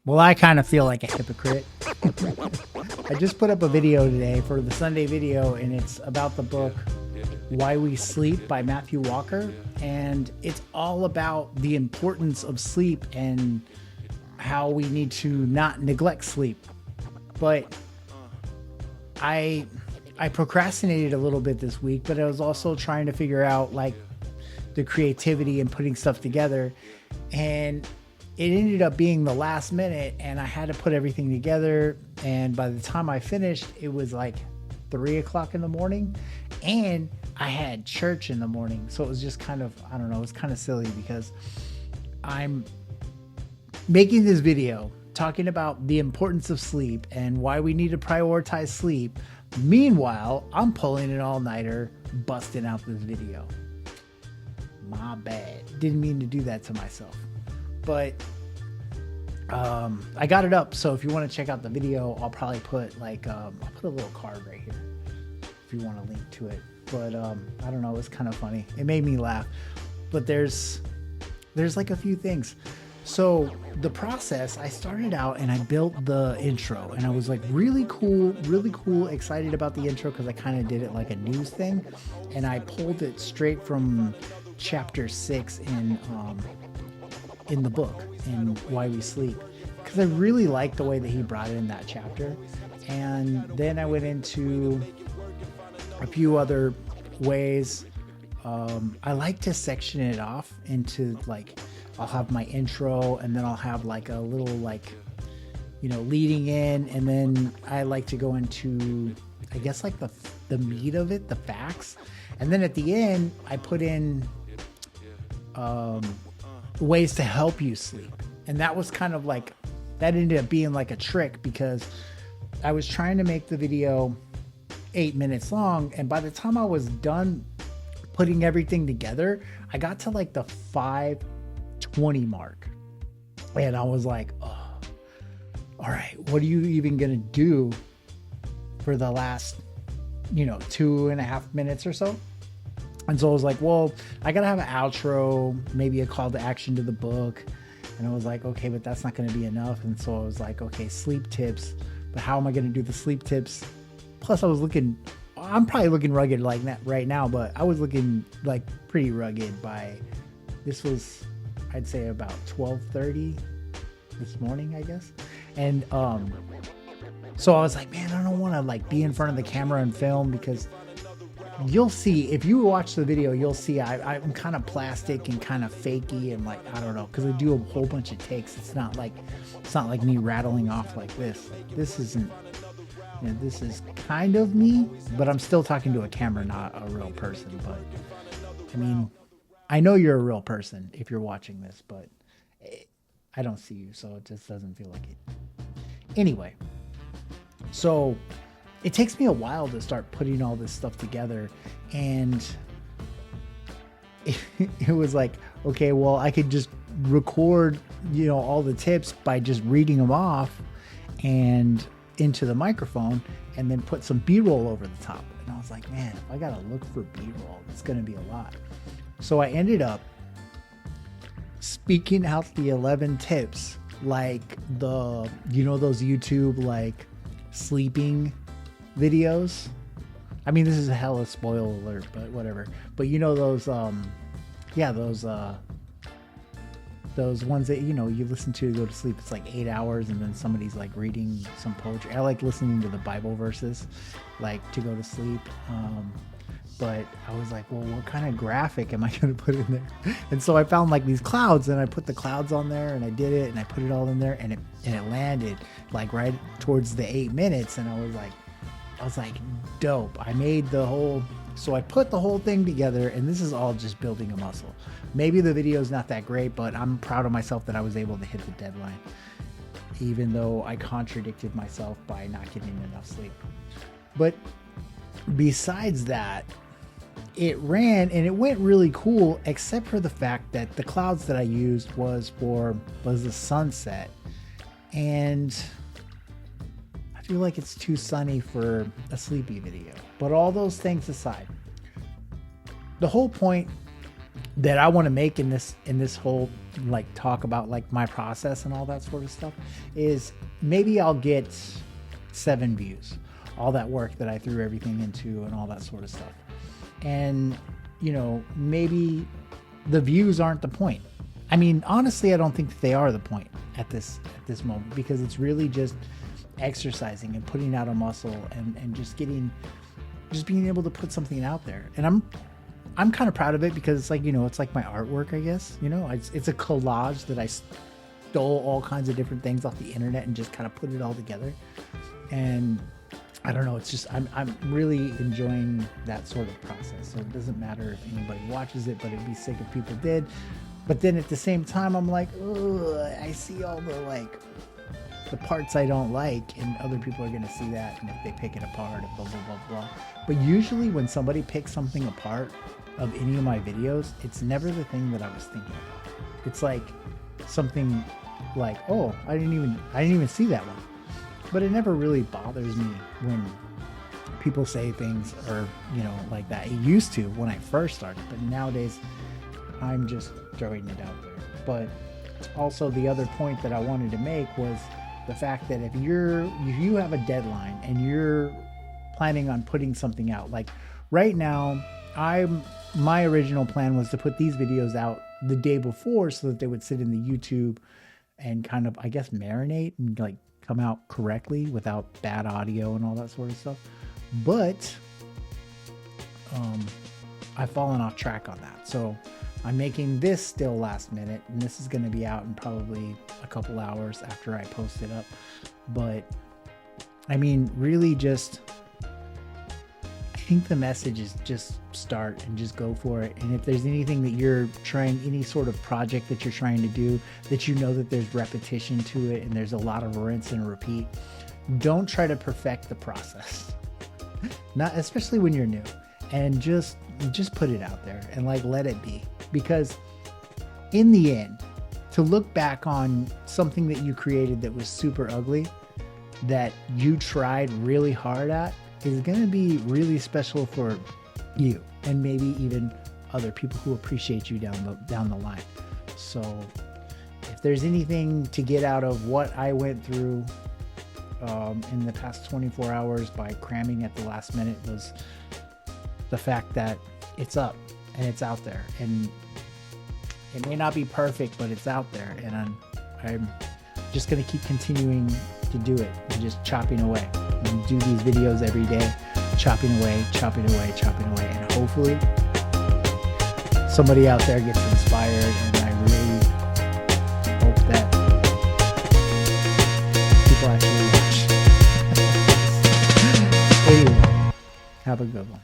Well, I kind of feel like a hypocrite. I just put up a video today for the Sunday video, and it's about the book Why We Sleep by Matthew Walker. And it's all about the importance of sleep and how we need to not neglect sleep. But I procrastinated a little bit this week, but I was also trying to figure out like the creativity and putting stuff together. And it ended up being the last minute, and I had to put everything together. And by the time I finished, it was like 3 o'clock in the morning, and I had church in the morning. So it was just kind of, I don't know, it was kind of silly because I'm making this video talking about the importance of sleep and why we need to prioritize sleep. Meanwhile, I'm pulling an all-nighter, busting out this video. My bad. Didn't mean to do that to myself. But I got it up, so if you want to check out the video, I'll probably put like I'll put a little card right here if you want to link to it. But I don't know, it's kind of funny. It made me laugh. But there's like a few things. So the process, I started out and I built the intro, and I was like really cool, excited about the intro because I kind of did it like a news thing, and I pulled it straight from chapter 6 in the book in Why We Sleep, because I really liked the way that he brought in that chapter. And then I went into a few other ways. I like to section it off into like, I'll have my intro, and then I'll have like a little like, you know, leading in, and then I like to go into, I guess, like the meat of it, the facts, and then at the end I put in ways to help you sleep. And that was kind of like, that ended up being like a trick, because I was trying to make the video 8 minutes long, and by the time I was done putting everything together, I got to like the 5:20 mark, and I was like, oh, all right, what are you even gonna do for the last, 2.5 minutes or so? And so I was like, well, I gotta have an outro, maybe a call to action to the book. And I was like, okay, but that's not gonna be enough. And so I was like, okay, sleep tips, but how am I gonna do the sleep tips? Plus I'm probably looking rugged like that right now, but I was looking like pretty rugged this was, I'd say about 12:30 this morning, I guess. And so I was like, man, I don't wanna like be in front of the camera and film, because you'll see, if you watch the video, you'll see I'm kind of plastic and kind of fakey, and like, I don't know, because I do a whole bunch of takes. It's not like me rattling off like this. Like, this isn't, this is kind of me, but I'm still talking to a camera, not a real person. But I mean, I know you're a real person if you're watching this, but I don't see you, so it just doesn't feel like it. Anyway, so it takes me a while to start putting all this stuff together, and it was like, okay, well, I could just record, all the tips by just reading them off and into the microphone, and then put some B-roll over the top. And I was like, man, if I gotta look for B-roll, it's gonna be a lot. So I ended up speaking out the 11 tips, like those YouTube like sleeping videos. I mean, this is a hella spoiler alert, but whatever. But those ones that, you listen to go to sleep. It's like 8 hours, and then somebody's like reading some poetry. I like listening to the Bible verses, like, to go to sleep. But I was like, well, what kind of graphic am I going to put in there? And so I found like these clouds, and I put the clouds on there, and I did it, and I put it all in there, and it landed like right towards the 8 minutes. And I was like, dope. So I put the whole thing together, and this is all just building a muscle. Maybe the video is not that great, but I'm proud of myself that I was able to hit the deadline, even though I contradicted myself by not getting enough sleep. But besides that, it ran and it went really cool, except for the fact that the clouds that I used was the sunset, and I feel like it's too sunny for a sleepy video. But all those things aside, the whole point that I want to make in this whole like talk about like my process and all that sort of stuff is maybe I'll get 7 views, all that work that I threw everything into and all that sort of stuff. And, you know, maybe the views aren't the point. I mean, honestly, I don't think that they are the point at this moment, because it's really just exercising and putting out a muscle and just being able to put something out there. And I'm kind of proud of it, because it's like, you know, it's like my artwork, I guess, you know, it's a collage that I stole all kinds of different things off the internet and just kind of put it all together. And I don't know, it's just, I'm really enjoying that sort of process. So it doesn't matter if anybody watches it, but it'd be sick if people did. But then at the same time, I'm like, ugh, I see all the parts I don't like, and other people are going to see that, and if they pick it apart, blah, blah, blah, blah. But usually when somebody picks something apart of any of my videos, it's never the thing that I was thinking about. It's like something like, oh, I didn't even see that one. But it never really bothers me when people say things, or, you know, like that. It used to when I first started, but nowadays I'm just throwing it out there. But also the other point that I wanted to make was the fact that if you have a deadline and you're planning on putting something out, like right now, my original plan was to put these videos out the day before so that they would sit in the YouTube and kind of, I guess, marinate and like come out correctly without bad audio and all that sort of stuff. But I've fallen off track on that. So I'm making this still last minute, and this is going to be out in probably a couple hours after I post it up. But I mean, really just, I think the message is just start and just go for it. And if there's anything that you're trying, any sort of project that you're trying to do, that you know that there's repetition to it and there's a lot of rinse and repeat, don't try to perfect the process. Not especially when you're new. And just put it out there and like let it be. Because in the end, to look back on something that you created that was super ugly, that you tried really hard at, is going to be really special for you, and maybe even other people who appreciate you down the line. So if there's anything to get out of what I went through in the past 24 hours by cramming at the last minute, was the fact that it's up and it's out there, and it may not be perfect, but it's out there, and I'm just going to keep continuing to do it and just chopping away and do these videos every day, chopping away, and hopefully somebody out there gets inspired, and I really hope that people actually watch. Anyway, have a good one.